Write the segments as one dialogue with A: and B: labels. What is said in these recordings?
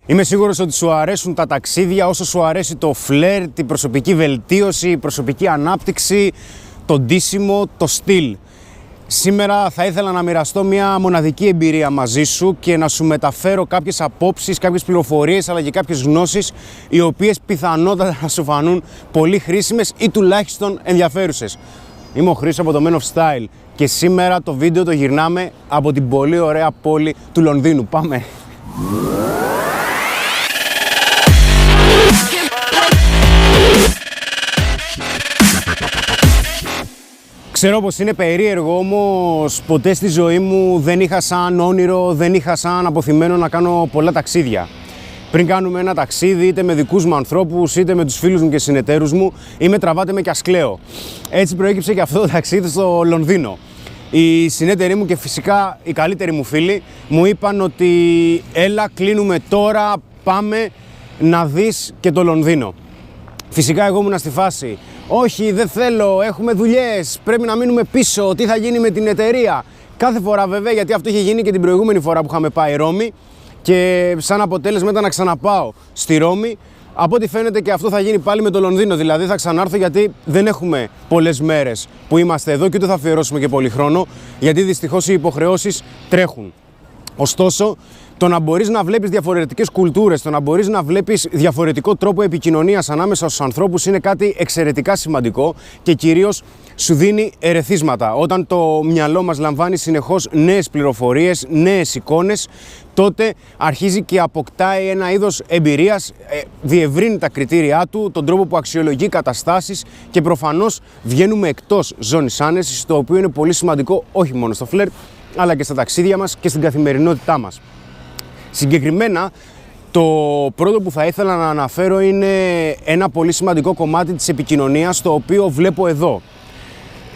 A: Είμαι σίγουρος ότι σου αρέσουν τα ταξίδια όσο σου αρέσει το φλερτ, η προσωπική βελτίωση, η προσωπική ανάπτυξη, το ντύσιμο, το στυλ. Σήμερα θα ήθελα να μοιραστώ μια μοναδική εμπειρία μαζί σου και να σου μεταφέρω κάποιες απόψεις, κάποιες πληροφορίες αλλά και κάποιες γνώσεις οι οποίες πιθανότατα να σου φανούν πολύ χρήσιμες ή τουλάχιστον ενδιαφέρουσες. Είμαι ο Χρήστος από το Men of Style και σήμερα το βίντεο το γυρνάμε από την πολύ ωραία πόλη του Λονδίνου. Πάμε! Ξέρω πως είναι περίεργο, όμως ποτέ στη ζωή μου δεν είχα σαν όνειρο, δεν είχα σαν αποθυμένο να κάνω πολλά ταξίδια. Πριν κάνουμε ένα ταξίδι, είτε με δικούς μου ανθρώπους, είτε με τους φίλους μου και συνεταίρους μου, ή με τραβάτε με κι ας κλαίω. Έτσι προέκυψε και αυτό το ταξίδι στο Λονδίνο. Οι συνεταίροι μου και φυσικά οι καλύτεροι μου φίλοι μου είπαν ότι έλα, κλείνουμε τώρα, πάμε να δεις και το Λονδίνο. Φυσικά εγώ ήμουν στη φάση, όχι δεν θέλω, έχουμε δουλειές, πρέπει να μείνουμε πίσω, τι θα γίνει με την εταιρεία. Κάθε φορά βέβαια, γιατί αυτό είχε γίνει και την προηγούμενη φορά που είχαμε πάει Ρώμη και σαν αποτέλεσμα ήταν να ξαναπάω στη Ρώμη. Από ό,τι φαίνεται και αυτό θα γίνει πάλι με το Λονδίνο, δηλαδή θα ξανάρθω γιατί δεν έχουμε πολλές μέρες που είμαστε εδώ και ούτε θα αφιερώσουμε και πολύ χρόνο, γιατί δυστυχώς οι υποχρεώσεις τρέχουν. Ωστόσο, το να μπορείς να βλέπεις διαφορετικές κουλτούρες, το να μπορείς να βλέπεις διαφορετικό τρόπο επικοινωνίας ανάμεσα στους ανθρώπους είναι κάτι εξαιρετικά σημαντικό και κυρίως σου δίνει ερεθίσματα. Όταν το μυαλό μας λαμβάνει συνεχώς νέες πληροφορίες, νέες εικόνες, τότε αρχίζει και αποκτάει ένα είδος εμπειρίας, διευρύνει τα κριτήριά του, τον τρόπο που αξιολογεί καταστάσεις και προφανώς βγαίνουμε εκτός ζώνης άνεσης, το οποίο είναι πολύ σημαντικό όχι μόνο στο φλερτ, αλλά και στα ταξίδια μας και στην καθημερινότητά μας. Συγκεκριμένα, το πρώτο που θα ήθελα να αναφέρω είναι ένα πολύ σημαντικό κομμάτι της επικοινωνίας, το οποίο βλέπω εδώ,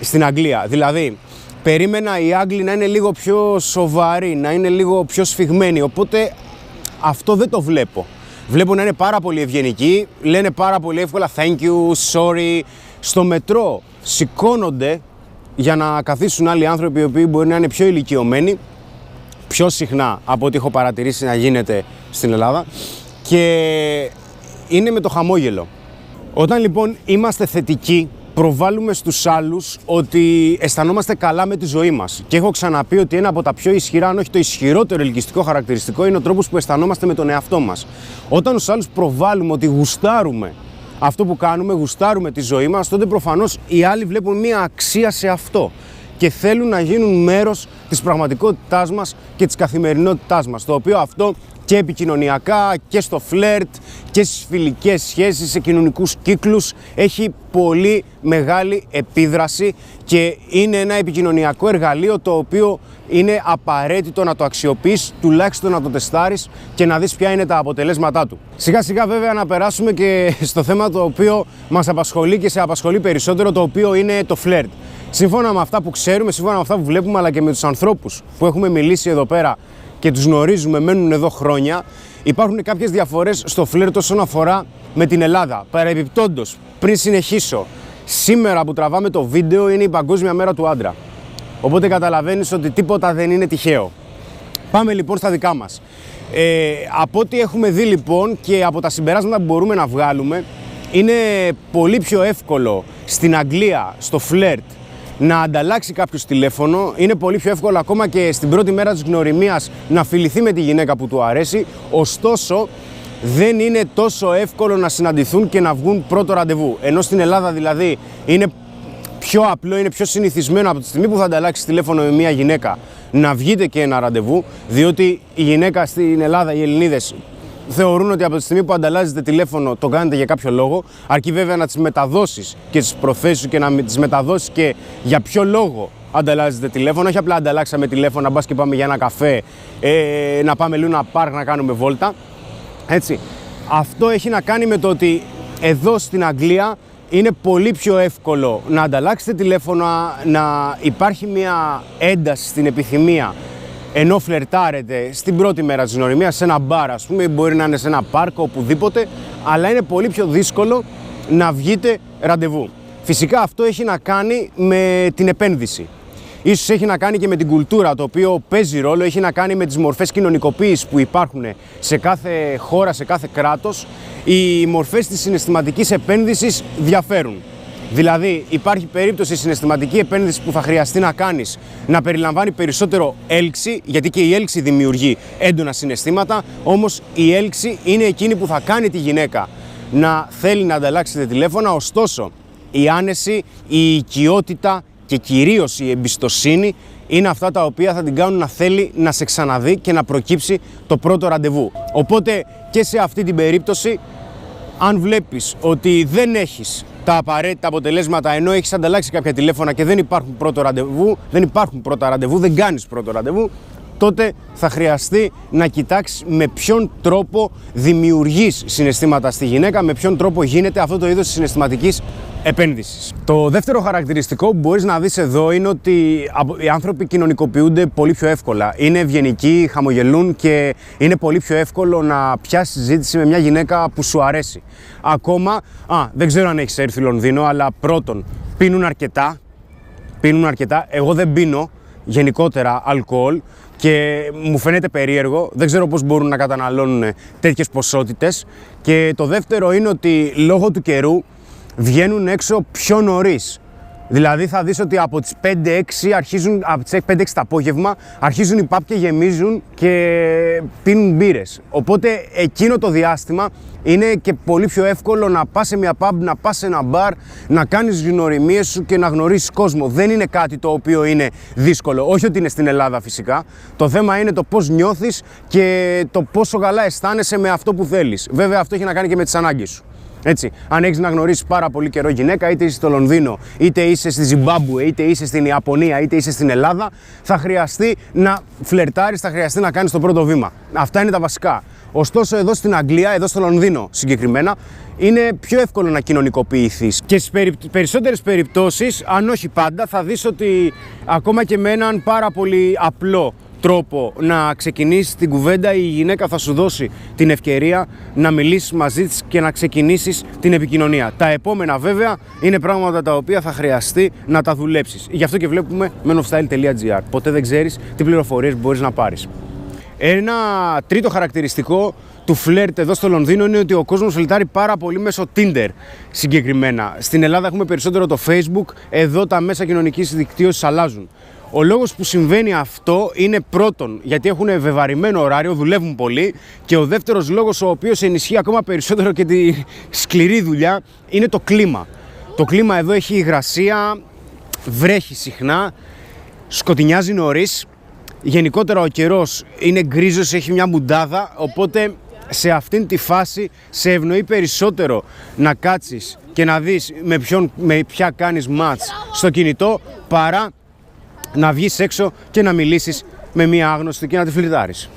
A: στην Αγγλία. Δηλαδή, περίμενα οι Άγγλοι να είναι λίγο πιο σοβαροί, να είναι λίγο πιο σφιγμένοι, οπότε αυτό δεν το βλέπω. Βλέπω να είναι πάρα πολύ ευγενικοί, λένε πάρα πολύ εύκολα thank you, sorry. Στο μετρό σηκώνονται για να καθίσουν άλλοι άνθρωποι οι οποίοι μπορεί να είναι πιο ηλικιωμένοι, πιο συχνά από ό,τι έχω παρατηρήσει να γίνεται στην Ελλάδα, και είναι με το χαμόγελο. Όταν λοιπόν είμαστε θετικοί, προβάλλουμε στους άλλους ότι αισθανόμαστε καλά με τη ζωή μας. Και έχω ξαναπεί ότι ένα από τα πιο ισχυρά, αν όχι το ισχυρότερο ελκυστικό χαρακτηριστικό, είναι ο τρόπος που αισθανόμαστε με τον εαυτό μας. Όταν στους άλλους προβάλλουμε ότι γουστάρουμε αυτό που κάνουμε, γουστάρουμε τη ζωή μας, τότε προφανώς οι άλλοι βλέπουν μία αξία σε αυτό και θέλουν να γίνουν μέρος της πραγματικότητάς μας και της καθημερινότητάς μας, το οποίο αυτό και επικοινωνιακά και στο φλερτ και στις φιλικές σχέσεις, σε κοινωνικούς κύκλους έχει πολύ μεγάλη επίδραση και είναι ένα επικοινωνιακό εργαλείο το οποίο είναι απαραίτητο να το αξιοποιείς, τουλάχιστον να το τεστάρεις και να δεις ποια είναι τα αποτελέσματά του. Σιγά σιγά βέβαια να περάσουμε και στο θέμα το οποίο μας απασχολεί και σε απασχολεί περισσότερο, το οποίο είναι το φλερτ. Σύμφωνα με αυτά που ξέρουμε, σύμφωνα με αυτά που βλέπουμε, αλλά και με τους ανθρώπους που έχουμε μιλήσει εδώ πέρα και τους γνωρίζουμε, μένουν εδώ χρόνια, υπάρχουν κάποιες διαφορές στο φλερτ όσον αφορά με την Ελλάδα. Παρεμπιπτόντως, πριν συνεχίσω, σήμερα που τραβάμε το βίντεο είναι η Παγκόσμια Μέρα του Άντρα. Οπότε καταλαβαίνεις ότι τίποτα δεν είναι τυχαίο. Πάμε λοιπόν στα δικά μας. Από ό,τι έχουμε δει λοιπόν και από τα συμπεράσματα που μπορούμε να βγάλουμε, είναι πολύ πιο εύκολο στην Αγγλία, στο φλερτ, να ανταλλάξει κάποιος τηλέφωνο. Είναι πολύ πιο εύκολο ακόμα και στην πρώτη μέρα της γνωριμίας να φιληθεί με τη γυναίκα που του αρέσει. Ωστόσο, δεν είναι τόσο εύκολο να συναντηθούν και να βγουν πρώτο ραντεβού. Ενώ στην Ελλάδα δηλαδή είναι πιο απλό, είναι πιο συνηθισμένο από τη στιγμή που θα ανταλλάξει τηλέφωνο με μια γυναίκα να βγείτε και ένα ραντεβού, διότι η γυναίκα στην Ελλάδα, οι Ελληνίδες, θεωρούν ότι από τη στιγμή που ανταλλάζετε τηλέφωνο το κάνετε για κάποιο λόγο, αρκεί βέβαια να τις μεταδώσεις και τις προθέσεις σου και να τις μεταδώσεις και για ποιο λόγο ανταλλάζετε τηλέφωνο. Όχι απλά ανταλλάξαμε τηλέφωνα, μπας και πάμε για ένα καφέ, να πάμε λίγο ένα πάρκ να κάνουμε βόλτα. Έτσι. Αυτό έχει να κάνει με το ότι εδώ στην Αγγλία είναι πολύ πιο εύκολο να ανταλλάξετε τηλέφωνα, να υπάρχει μια ένταση στην επιθυμία ενώ φλερτάρετε στην πρώτη μέρα της γνωριμίας, σε ένα μπαρ ας πούμε, μπορεί να είναι σε ένα πάρκο, οπουδήποτε, αλλά είναι πολύ πιο δύσκολο να βγείτε ραντεβού. Φυσικά αυτό έχει να κάνει με την επένδυση. Ίσως έχει να κάνει και με την κουλτούρα, το οποίο παίζει ρόλο, έχει να κάνει με τις μορφές κοινωνικοποίησης που υπάρχουν σε κάθε χώρα, σε κάθε κράτος. Οι μορφές της συναισθηματικής επένδυσης διαφέρουν. Δηλαδή, υπάρχει περίπτωση η συναισθηματική επένδυση που θα χρειαστεί να κάνεις να περιλαμβάνει περισσότερο έλξη, γιατί και η έλξη δημιουργεί έντονα συναισθήματα, όμως η έλξη είναι εκείνη που θα κάνει τη γυναίκα να θέλει να ανταλλάξετε τηλέφωνα, ωστόσο η άνεση, η οικειότητα και κυρίως η εμπιστοσύνη είναι αυτά τα οποία θα την κάνουν να θέλει να σε ξαναδεί και να προκύψει το πρώτο ραντεβού. Οπότε και σε αυτή την περίπτωση, αν βλέπεις ότι δεν έχεις τα απαραίτητα αποτελέσματα ενώ έχεις ανταλλάξει κάποια τηλέφωνα και δεν υπάρχουν πρώτα ραντεβού, δεν κάνεις πρώτο ραντεβού, τότε θα χρειαστεί να κοιτάξεις με ποιον τρόπο δημιουργείς συναισθήματα στη γυναίκα, με ποιον τρόπο γίνεται αυτό το είδος της συναισθηματικής επένδυσης. Το δεύτερο χαρακτηριστικό που μπορείς να δεις εδώ είναι ότι οι άνθρωποι κοινωνικοποιούνται πολύ πιο εύκολα. Είναι ευγενικοί, χαμογελούν και είναι πολύ πιο εύκολο να πιάσεις συζήτηση με μια γυναίκα που σου αρέσει. Ακόμα, δεν ξέρω αν έχεις έρθει Λονδίνο, αλλά πρώτον, πίνουν αρκετά. Εγώ δεν πίνω γενικότερα αλκοόλ και μου φαίνεται περίεργο, δεν ξέρω πώς μπορούν να καταναλώνουν τέτοιες ποσότητες. Και το δεύτερο είναι ότι λόγω του καιρού βγαίνουν έξω πιο νωρίς. Δηλαδή θα δεις ότι από τις 5-6 το απόγευμα αρχίζουν οι pub και γεμίζουν και πίνουν μπύρες. Οπότε εκείνο το διάστημα είναι και πολύ πιο εύκολο να πας σε μια pub, να πας σε ένα μπαρ, να κάνεις γνωριμίες σου και να γνωρίσεις κόσμο. Δεν είναι κάτι το οποίο είναι δύσκολο. Όχι ότι είναι στην Ελλάδα φυσικά. Το θέμα είναι το πώς νιώθεις και το πόσο καλά αισθάνεσαι με αυτό που θέλεις. Βέβαια αυτό έχει να κάνει και με τις ανάγκες σου. Έτσι, αν έχεις να γνωρίσεις πάρα πολύ καιρό γυναίκα, είτε είσαι στο Λονδίνο, είτε είσαι στη Ζιμπάμπουε, είτε είσαι στην Ιαπωνία, είτε είσαι στην Ελλάδα, θα χρειαστεί να φλερτάρεις, θα χρειαστεί να κάνεις το πρώτο βήμα. Αυτά είναι τα βασικά. Ωστόσο, εδώ στην Αγγλία, εδώ στο Λονδίνο συγκεκριμένα, είναι πιο εύκολο να κοινωνικοποιηθείς. Και στις περισσότερες περιπτώσεις, αν όχι πάντα, θα δεις ότι ακόμα και με έναν πάρα πολύ απλό τρόπο να ξεκινήσεις την κουβέντα, η γυναίκα θα σου δώσει την ευκαιρία να μιλήσεις μαζί της και να ξεκινήσεις την επικοινωνία. Τα επόμενα βέβαια είναι πράγματα τα οποία θα χρειαστεί να τα δουλέψεις. Γι' αυτό και βλέπουμε menofstyle.gr. Ποτέ δεν ξέρεις τι πληροφορίες μπορείς να πάρεις. Ένα τρίτο χαρακτηριστικό του φλερτ εδώ στο Λονδίνο είναι ότι ο κόσμος φλερτάρει πάρα πολύ μέσω Tinder συγκεκριμένα. Στην Ελλάδα έχουμε περισσότερο το Facebook, εδώ τα μέσα κοινωνικής δικτύωσης αλλάζουν. Ο λόγος που συμβαίνει αυτό είναι πρώτον γιατί έχουν βεβαρημένο ωράριο, δουλεύουν πολύ, και ο δεύτερος λόγος, ο οποίος ενισχύει ακόμα περισσότερο και τη σκληρή δουλειά, είναι το κλίμα. Το κλίμα εδώ έχει υγρασία, βρέχει συχνά, σκοτεινιάζει νωρίς, γενικότερα ο καιρός είναι γκρίζος, έχει μια μουντάδα, οπότε σε αυτήν τη φάση σε ευνοεί περισσότερο να κάτσεις και να δεις με ποια κάνεις match στο κινητό παρά να βγεις έξω και να μιλήσεις με μία άγνωστη και να τη φλερτάρεις.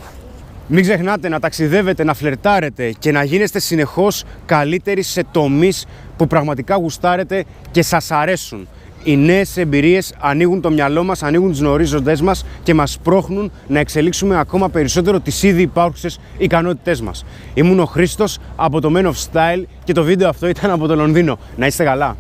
A: Μην ξεχνάτε να ταξιδεύετε, να φλερτάρετε και να γίνεστε συνεχώς καλύτεροι σε τομείς που πραγματικά γουστάρετε και σας αρέσουν. Οι νέες εμπειρίες ανοίγουν το μυαλό μας, ανοίγουν τις ορίζοντές μας και μας πρόχνουν να εξελίξουμε ακόμα περισσότερο τις ήδη υπάρχουσες ικανότητές μας. Ήμουν ο Χρήστος από το Men of Style και το βίντεο αυτό ήταν από το Λονδίνο. Να είστε καλά!